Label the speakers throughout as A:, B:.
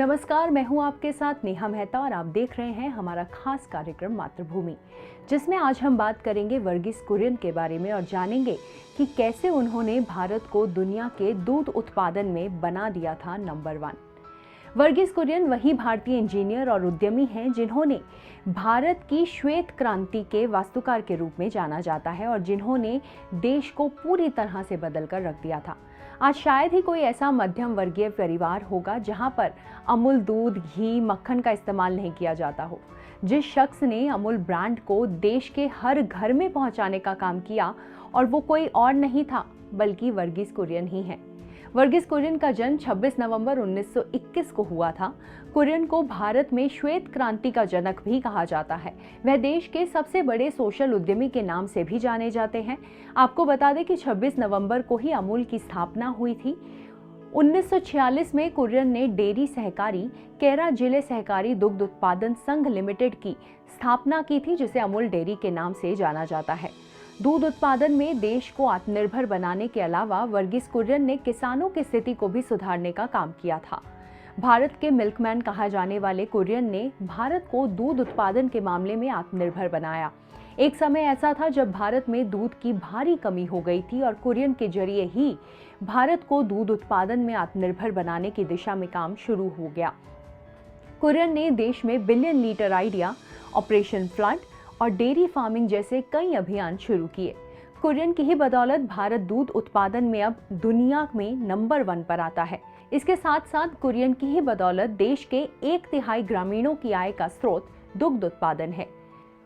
A: नमस्कार, मैं हूं आपके साथ नेहा मेहता और आप देख रहे हैं हमारा खास कार्यक्रम मातृभूमि, जिसमें आज हम बात करेंगे वर्गीस कुरियन के बारे में और जानेंगे कि कैसे उन्होंने भारत को दुनिया के दूध उत्पादन में बना दिया था नंबर 1। वर्गीस कुरियन वही भारतीय इंजीनियर और उद्यमी हैं जिन्होंने भारत की श्वेत क्रांति के वास्तुकार के रूप में जाना जाता है और जिन्होंने देश को पूरी तरह से बदल कर रख दिया था। आज शायद ही कोई ऐसा मध्यम वर्गीय परिवार होगा जहां पर अमूल दूध, घी, मक्खन का इस्तेमाल नहीं किया जाता हो। जिस शख्स ने अमूल ब्रांड को देश के हर घर में पहुंचाने का काम किया और वो कोई और नहीं था बल्कि वर्गीस कुरियन ही है। वर्गीस कुरियन का जन्म 26 नवंबर 1921 को हुआ था। कुरियन को भारत में श्वेत क्रांति का जनक भी कहा जाता है। वह देश के सबसे बड़े सोशल उद्यमी के नाम से भी जाने जाते हैं। आपको बता दें कि 26 नवंबर को ही अमूल की स्थापना हुई थी। 1946 में कुरियन ने डेयरी सहकारी कैरा जिले सहकारी दुग्ध उत्पादन संघ लिमिटेड की स्थापना की थी, जिसे अमूल डेयरी के नाम से जाना जाता है। दूध उत्पादन में देश को आत्मनिर्भर बनाने के अलावा वर्गीस कुरियन ने किसानों की स्थिति को भी सुधारने का काम किया था। भारत के मिल्कमैन कहा जाने वाले कुरियन ने भारत को दूध उत्पादन के मामले में आत्मनिर्भर बनाया। एक समय ऐसा था जब भारत में दूध की भारी कमी हो गई थी और कुरियन के जरिए ही भारत को दूध उत्पादन में आत्मनिर्भर बनाने की दिशा में काम शुरू हो गया। कुरियन ने देश में billion litre idea, operation flood और डेयरी फार्मिंग जैसे कई अभियान शुरू किए। कुरियन की ही बदौलत भारत दूध उत्पादन में अब दुनिया में नंबर 1 पर आता है। इसके साथ साथ कुरियन की ही बदौलत देश के 1/3 ग्रामीणों की आय का स्रोत दुग्ध उत्पादन है।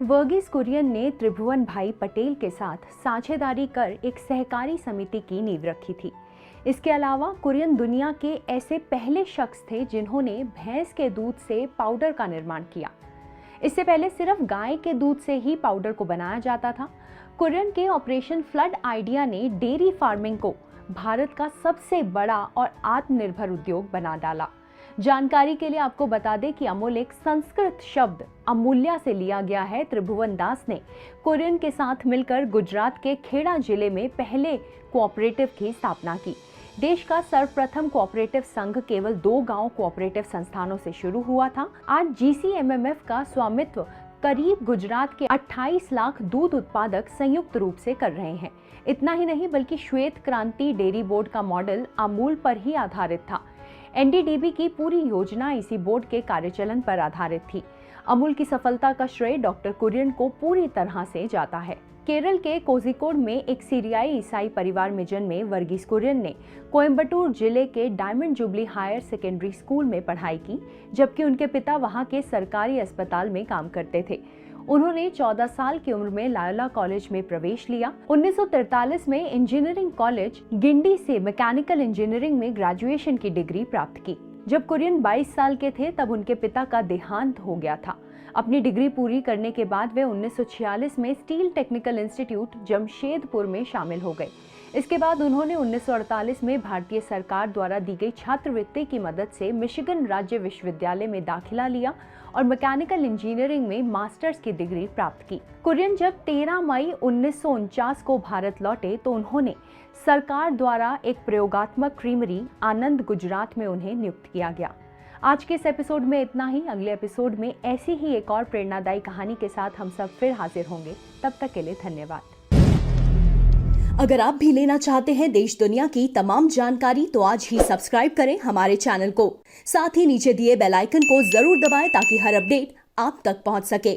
A: वर्गीस कुरियन ने त्रिभुवन भाई पटेल के साथ साझेदारी कर एक सहकारी समिति की नींव रखी थी। इसके अलावा कुरियन दुनिया के ऐसे पहले शख्स थे जिन्होंने भैंस के दूध से पाउडर का निर्माण किया। इससे पहले सिर्फ गाय के दूध से ही पाउडर को बनाया जाता था। कुरियन के ऑपरेशन फ्लड आइडिया ने डेयरी फार्मिंग को भारत का सबसे बड़ा और आत्मनिर्भर उद्योग बना डाला। जानकारी के लिए आपको बता दें कि अमूल एक संस्कृत शब्द अमूल्या से लिया गया है। त्रिभुवन दास ने कुरियन के साथ मिलकर गुजरात के खेड़ा जिले में पहले कोऑपरेटिव की स्थापना की। देश का सर्वप्रथम कोऑपरेटिव संघ केवल 2 गांव कोऑपरेटिव संस्थानों से शुरू हुआ था। आज GCMMF का स्वामित्व करीब गुजरात के 28 लाख दूध उत्पादक संयुक्त रूप से कर रहे हैं। इतना ही नहीं बल्कि श्वेत क्रांति डेयरी बोर्ड का मॉडल अमूल पर ही आधारित था। NDDB की पूरी योजना इसी बोर्ड के कार्यचलन पर आधारित थी। अमूल की सफलता का श्रेय डॉक्टर कुरियन को पूरी तरह से जाता है। केरल के कोझिकोड में एक सीरियाई ईसाई परिवार में जन्मे वर्गीस कुरियन ने कोयम्बटूर जिले के diamond jubilee higher secondary school में पढ़ाई की, जबकि उनके पिता वहां के सरकारी अस्पताल में काम करते थे। उन्होंने 14 साल की उम्र में लायोला कॉलेज में प्रवेश लिया। 1943 में इंजीनियरिंग कॉलेज गिंडी से मैकेनिकल इंजीनियरिंग में ग्रेजुएशन की डिग्री प्राप्त की। जब कुरियन 22 साल के थे तब उनके पिता का देहांत हो गया था। अपनी डिग्री पूरी करने के बाद वे 1946 में स्टील टेक्निकल इंस्टीट्यूट जमशेदपुर में शामिल हो गए। इसके बाद उन्होंने 1948 में भारतीय सरकार द्वारा दी गई छात्रवृत्ति की मदद से मिशिगन राज्य विश्वविद्यालय में दाखिला लिया और मैकेनिकल इंजीनियरिंग में मास्टर्स की डिग्री प्राप्त की। कुरियन जब 13 मई 1949 को भारत लौटे तो उन्होंने सरकार द्वारा एक प्रयोगात्मक क्रीमरी आनंद गुजरात में उन्हें नियुक्त किया गया। आज के इस एपिसोड में इतना ही। अगले एपिसोड में ऐसी ही एक और प्रेरणादायी कहानी के साथ हम सब फिर हाजिर होंगे। तब तक के लिए धन्यवाद।
B: अगर आप भी लेना चाहते हैं देश दुनिया की तमाम जानकारी तो आज ही सब्सक्राइब करें हमारे चैनल को। साथ ही नीचे दिए बेल आइकन को जरूर दबाएं ताकि हर अपडेट आप तक पहुंच सके।